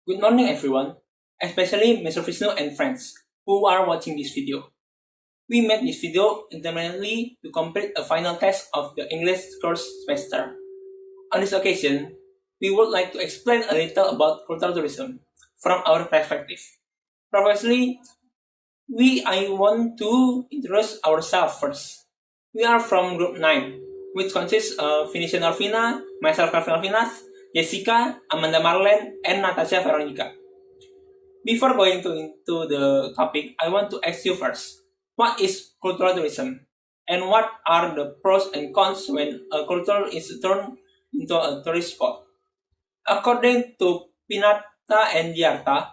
Good morning everyone, especially Mr. Vishnu and friends who are watching this video. We made this video intermittently to complete a final test of the English course semester. On this occasion, we would like to explain a little about cultural tourism from our perspective. Previously, I want to introduce ourselves first. We are from group 9, which consists of Finisya Norvina, myself Kelvin Alfinas, Jessica, Amanda Marleen, and Natashia Veronica. Before going into the topic, I want to ask you first, what is cultural tourism? And what are the pros and cons when a culture is turned into a tourist spot? According to Pinata and Diarta,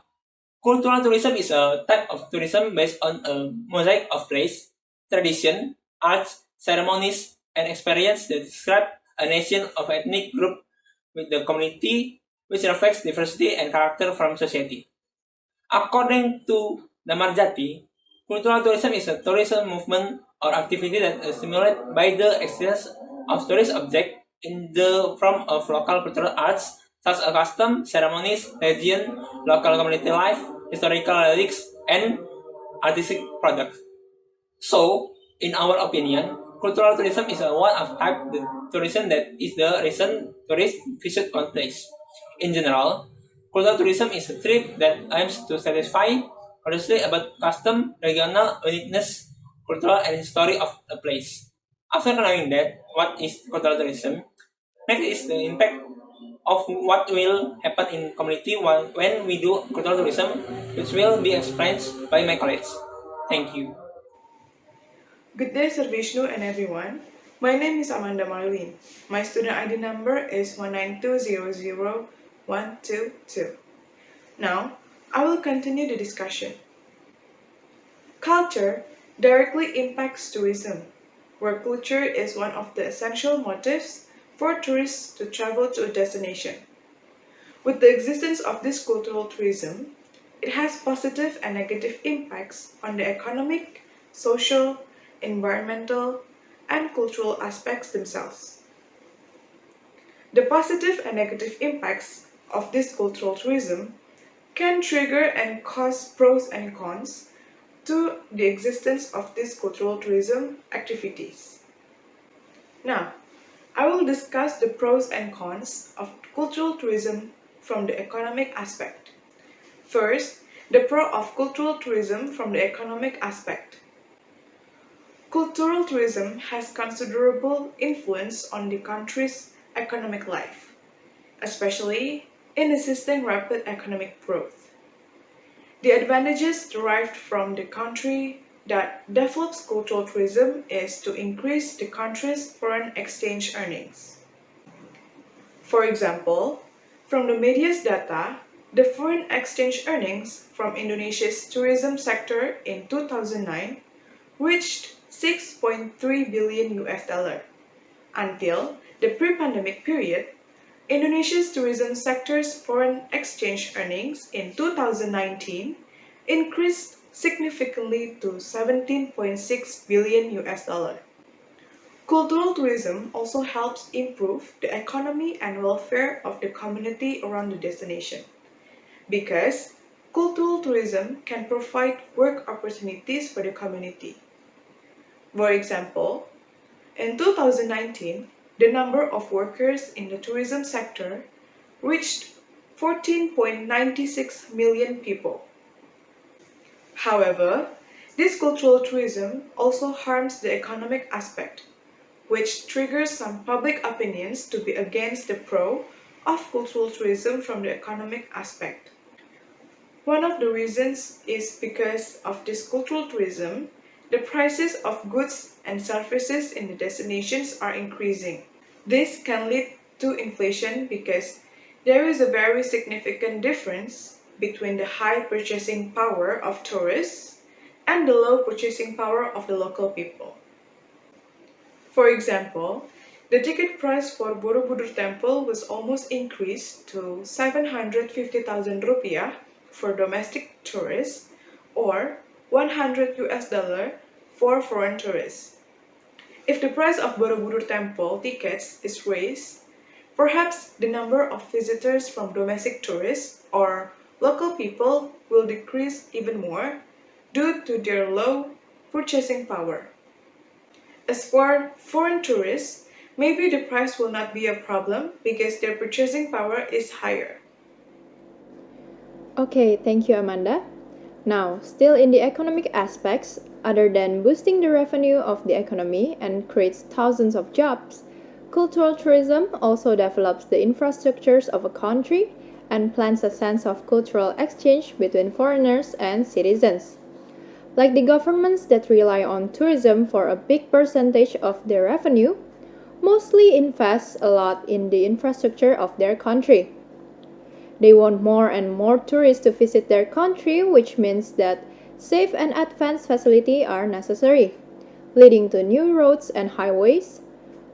cultural tourism is a type of tourism based on a mosaic of place, tradition, arts, ceremonies, and experience that describe a nation of ethnic group with the community which reflects diversity and character from society. According to Damarjati, cultural tourism is a tourism movement or activity that is stimulated by the existence of tourist objects in the form of local cultural arts such as custom, ceremonies, religion, local community life, historical relics, and artistic products. So, in our opinion, cultural tourism is a one of type the tourism that is the reason tourists visit one place. In general, cultural tourism is a trip that aims to satisfy curiosity about custom, regional uniqueness, cultural and history of a place. After knowing that what is cultural tourism, next is the impact of what will happen in community when we do cultural tourism, which will be explained by my colleagues. Thank you. Good day, Sir Vishnu and everyone. My name is Amanda Marleen. My student ID number is 192000122. Now, I will continue the discussion. Culture directly impacts tourism, where culture is one of the essential motives for tourists to travel to a destination. With the existence of this cultural tourism, it has positive and negative impacts on the economic, social, environmental, and cultural aspects themselves. The positive and negative impacts of this cultural tourism can trigger and cause pros and cons to the existence of these cultural tourism activities. Now, I will discuss the pros and cons of cultural tourism from the economic aspect. First, the pro of cultural tourism from the economic aspect. Cultural tourism has considerable influence on the country's economic life, especially in assisting rapid economic growth. The advantages derived from the country that develops cultural tourism is to increase the country's foreign exchange earnings. For example, from the media's data, the foreign exchange earnings from Indonesia's tourism sector in 2009 reached 6.3 billion US dollar. Until the pre-pandemic period, Indonesia's tourism sector's foreign exchange earnings in 2019 increased significantly to 17.6 billion US dollar. Cultural tourism also helps improve the economy and welfare of the community around the destination, because cultural tourism can provide work opportunities for the community. For example, in 2019, the number of workers in the tourism sector reached 14.96 million people. However, this cultural tourism also harms the economic aspect, which triggers some public opinions to be against the pro of cultural tourism from the economic aspect. One of the reasons is because of this cultural tourism, the prices of goods and services in the destinations are increasing. This can lead to inflation because there is a very significant difference between the high purchasing power of tourists and the low purchasing power of the local people. For example, the ticket price for Borobudur Temple was almost increased to 750,000 rupiah for domestic tourists or 100 US dollar for foreign tourists. If the price of Borobudur Temple tickets is raised, Perhaps the number of visitors from domestic tourists or local people will decrease even more due to their low purchasing power. As for foreign tourists, maybe the price will not be a problem because their purchasing power is higher. Okay, thank you, Amanda. Now, still in the economic aspects, other than boosting the revenue of the economy and creates thousands of jobs, cultural tourism also develops the infrastructures of a country and plants a sense of cultural exchange between foreigners and citizens. Like the governments that rely on tourism for a big percentage of their revenue, mostly invest a lot in the infrastructure of their country. They want more and more tourists to visit their country, which means that safe and advanced facilities are necessary, leading to new roads and highways,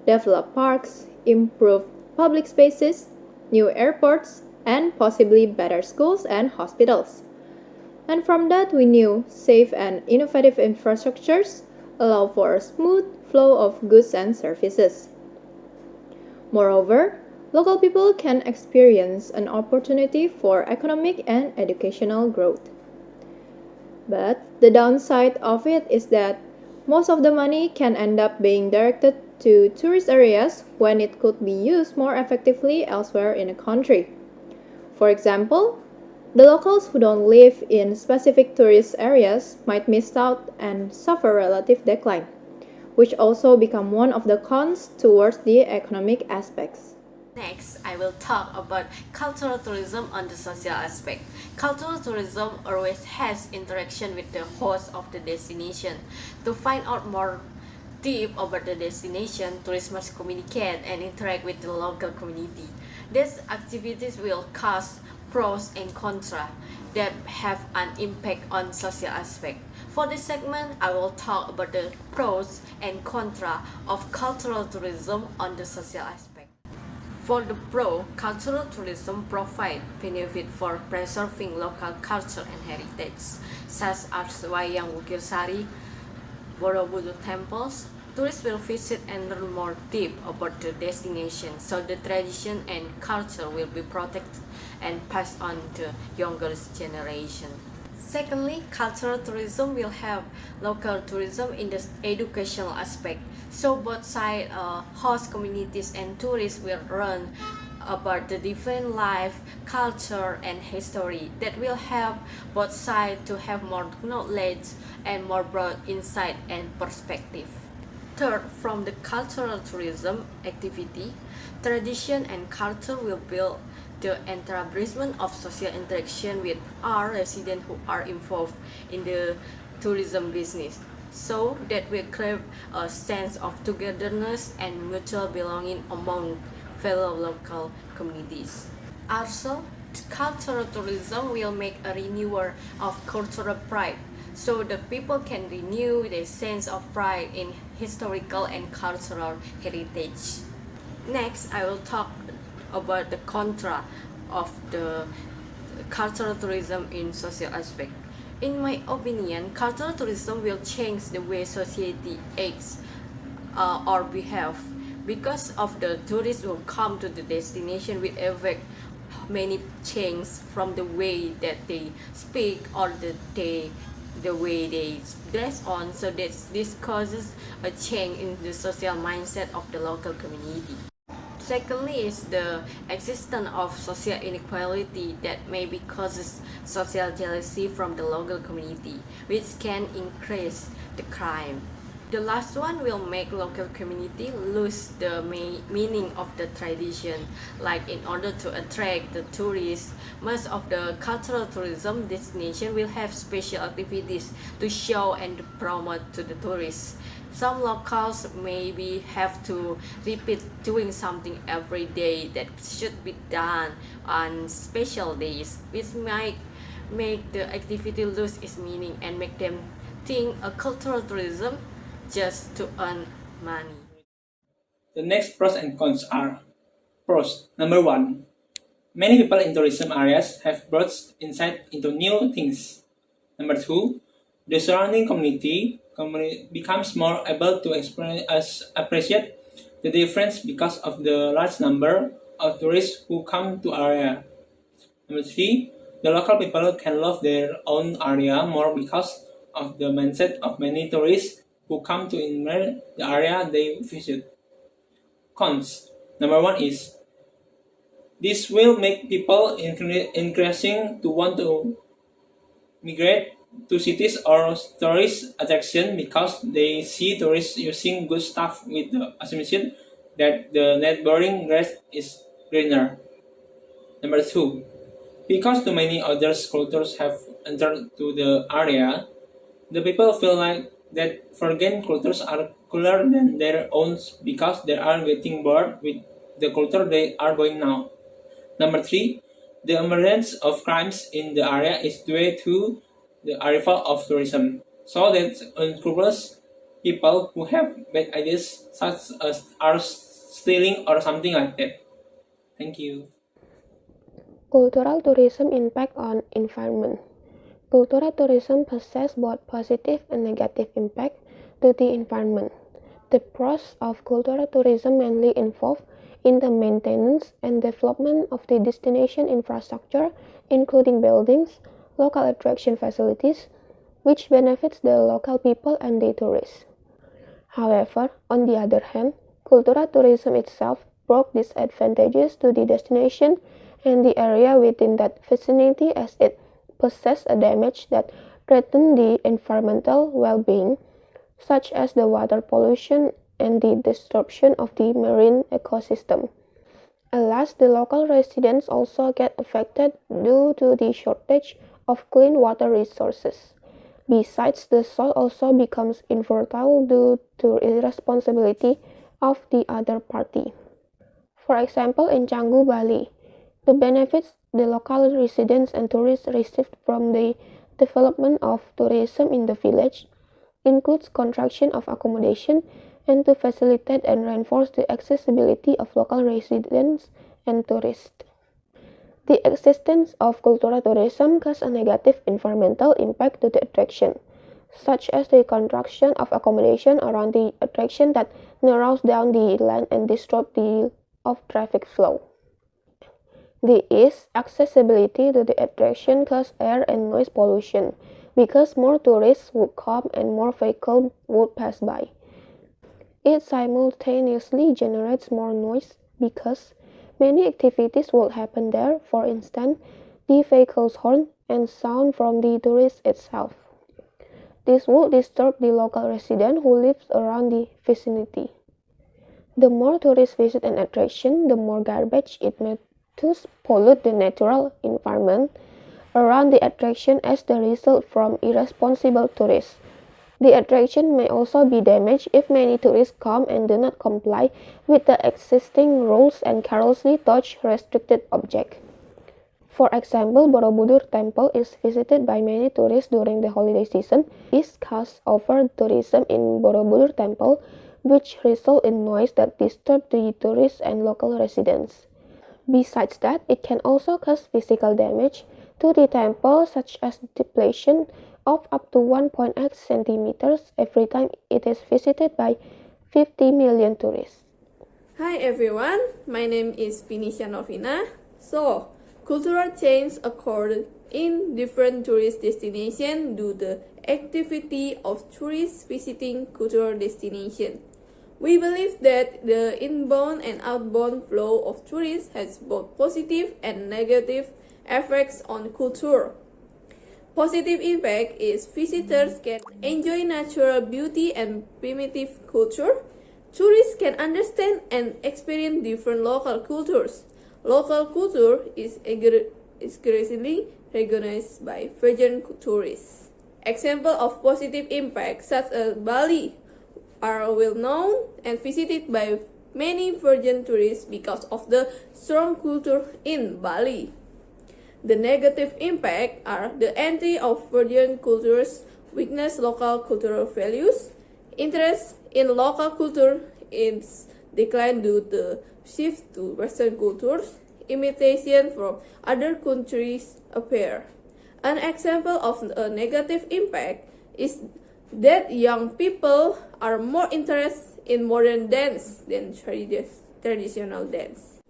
developed parks, improved public spaces, new airports, and possibly better schools and hospitals. And from that, we knew safe and innovative infrastructures allow for a smooth flow of goods and services. Moreover, local people can experience an opportunity for economic and educational growth. But the downside of it is that most of the money can end up being directed to tourist areas when it could be used more effectively elsewhere in a country. For example, the locals who don't live in specific tourist areas might miss out and suffer relative decline, which also become one of the cons towards the economic aspects. Next, I will talk about cultural tourism on the social aspect. Cultural tourism always has interaction with the host of the destination. To find out more deep about the destination, tourists must communicate and interact with the local community. These activities will cause pros and cons that have an impact on social aspect. For this segment, I will talk about the pros and cons of cultural tourism on the social aspect. For the pro, cultural tourism provides benefit for preserving local culture and heritage, such as Wayang Wukir Sari, Borobudur temples. Tourists will visit and learn more deep about the destination, so the tradition and culture will be protected and passed on to younger generation. Secondly, cultural tourism will help local tourism in the educational aspect. So both sides, host communities and tourists will learn about the different life, culture, and history that will help both sides to have more knowledge and more broad insight and perspective. Third, from the cultural tourism activity, tradition and culture will build the establishment of social interaction with our residents who are involved in the tourism business. So that will create a sense of togetherness and mutual belonging among fellow local communities. Also, cultural tourism will make a renewal of cultural pride, so the people can renew their sense of pride in historical and cultural heritage. Next, I will talk about the contra of the cultural tourism in social aspect. In my opinion, cultural tourism will change the way society acts or behave. Because of the tourists who come to the destination will affect many changes from the way that they speak or the way they dress on, so that this causes a change in the social mindset of the local community. Secondly is the existence of social inequality that maybe causes social jealousy from the local community, which can increase the crime. The last one will make local community lose the meaning of the tradition. Like in order to attract the tourists, most of the cultural tourism destination will have special activities to show and promote to the tourists. Some locals maybe have to repeat doing something every day that should be done on special days, which might make the activity lose its meaning and make them think a cultural tourism just to earn money. The next pros and cons are: pros. Number 1. Many people in tourism areas have broad insight into new things. Number 2. The surrounding community becomes more able to appreciate the difference because of the large number of tourists who come to area. Number 3, the local people can love their own area more because of the mindset of many tourists who come to admire the area they visit. Cons. Number 1 is this will make people increasing to want to migrate to cities or tourist attraction because they see tourists using good stuff with the assumption that the neighboring grass is greener. Number 2, because too many other cultures have entered to the area, the people feel like that foreign cultures are cooler than their own because they are getting bored with the culture they are going now. Number 3, the emergence of crimes in the area is due to the arrival of tourism, so that unscrupulous people who have bad ideas such as are stealing or something like that. Thank you. Cultural tourism impact on environment. Cultural tourism possesses both positive and negative impact to the environment. The pros of cultural tourism mainly involve in the maintenance and development of the destination infrastructure, including buildings, local attraction facilities, which benefits the local people and the tourists. However, on the other hand, cultural tourism itself brought disadvantages to the destination and the area within that vicinity as it possesses a damage that threatens the environmental well-being, such as the water pollution and the disruption of the marine ecosystem. Alas, the local residents also get affected due to the shortage of clean water resources. Besides, the soil also becomes infertile due to irresponsibility of the other party. For example, in Canggu, Bali, the benefits the local residents and tourists received from the development of tourism in the village includes construction of accommodation and to facilitate and reinforce the accessibility of local residents and tourists. The existence of cultural tourism causes a negative environmental impact to the attraction, such as the construction of accommodation around the attraction that narrows down the land and disrupts the traffic flow. The ease accessibility to the attraction causes air and noise pollution, because more tourists would come and more vehicles would pass by. It simultaneously generates more noise because many activities would happen there, for instance, the vehicle's horn and sound from the tourist itself. This would disturb the local resident who lives around the vicinity. The more tourists visit an attraction, the more garbage it may thus pollute the natural environment around the attraction as the result from irresponsible tourists. The attraction may also be damaged if many tourists come and do not comply with the existing rules and carelessly touch restricted objects. For example, Borobudur Temple is visited by many tourists during the holiday season. This causes over-tourism in Borobudur Temple, which results in noise that disturbs the tourists and local residents. Besides that, it can also cause physical damage to the temple, such as depletion of up to 1.8 centimeters every time it is visited by 50 million tourists. Hi everyone, my name is Finisya Norvina. So, cultural change occurred in different tourist destinations due to the activity of tourists visiting cultural destinations. We believe that the inbound and outbound flow of tourists has both positive and negative effects on culture. Positive impact is visitors can enjoy natural beauty and primitive culture. Tourists can understand and experience different local cultures. Local culture is increasingly recognized by foreign tourists. Examples of positive impact, such as Bali, are well known and visited by many foreign tourists because of the strong culture in Bali. The negative impact are the entry of foreign cultures, weakness local cultural values, interest in local culture is decline due to shift to Western cultures, imitation from other countries appear. An example of a negative impact is that young people are more interested in modern dance than traditional dance.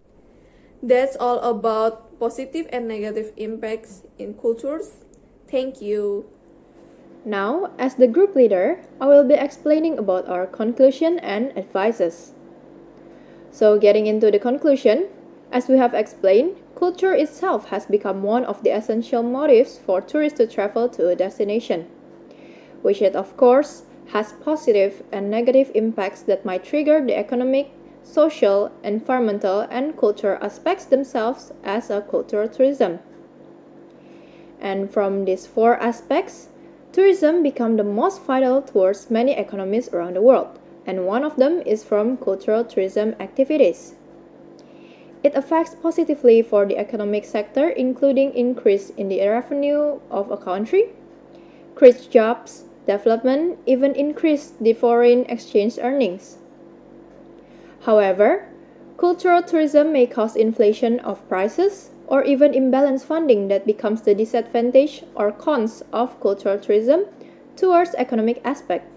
That's all about positive and negative impacts in cultures. Thank you. Now, as the group leader, I will be explaining about our conclusion and advices. So, getting into the conclusion, as we have explained, culture itself has become one of the essential motives for tourists to travel to a destination, which it of course has positive and negative impacts that might trigger the economic, social, environmental, and cultural aspects themselves as a cultural tourism. And from these four aspects, tourism become the most vital towards many economies around the world, and one of them is from cultural tourism activities. It affects positively for the economic sector, including increase in the revenue of a country, creates jobs, development, even increase the foreign exchange earnings. However, cultural tourism may cause inflation of prices or even imbalance funding that becomes the disadvantage or cons of cultural tourism towards economic aspect.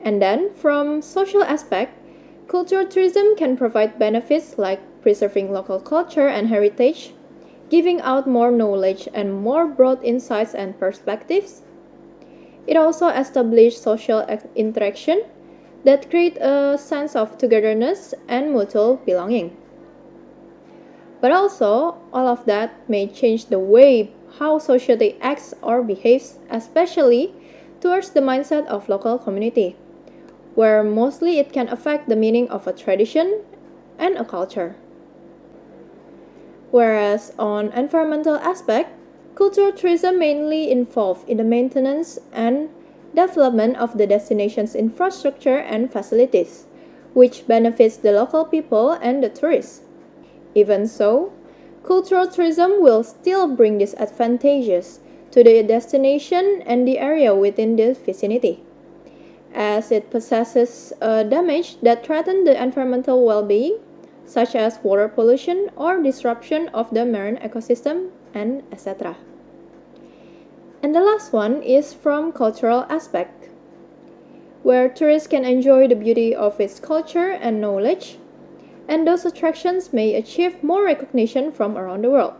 And then, from social aspect, cultural tourism can provide benefits like preserving local culture and heritage, giving out more knowledge and more broad insights and perspectives. It also establishes social interaction that create a sense of togetherness and mutual belonging. But also, all of that may change the way how society acts or behaves, especially towards the mindset of local community, where mostly it can affect the meaning of a tradition and a culture. Whereas on environmental aspect, cultural tourism mainly involved in the maintenance and development of the destination's infrastructure and facilities, which benefits the local people and the tourists. Even so, cultural tourism will still bring disadvantages to the destination and the area within the vicinity, as it possesses damage that threaten the environmental well-being, such as water pollution or disruption of the marine ecosystem, and etc. And the last one is from cultural aspect, where tourists can enjoy the beauty of its culture and knowledge, and those attractions may achieve more recognition from around the world.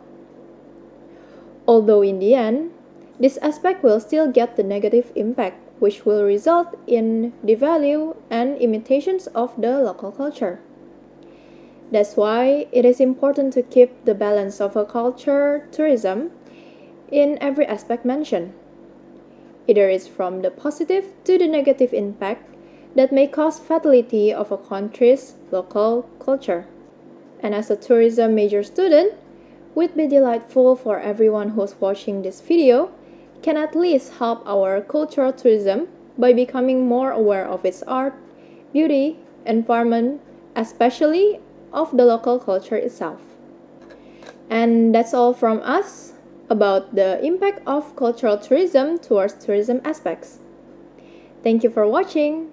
Although in the end, this aspect will still get the negative impact, which will result in devalue and imitations of the local culture. That's why it is important to keep the balance of a culture tourism in every aspect mentioned. Either it's from the positive to the negative impact that may cause fatality of a country's local culture. And as a tourism major student, would be delightful for everyone who's watching this video can at least help our cultural tourism by becoming more aware of its art, beauty, environment, especially of the local culture itself. And that's all from us about the impact of cultural tourism towards tourism aspects. Thank you for watching.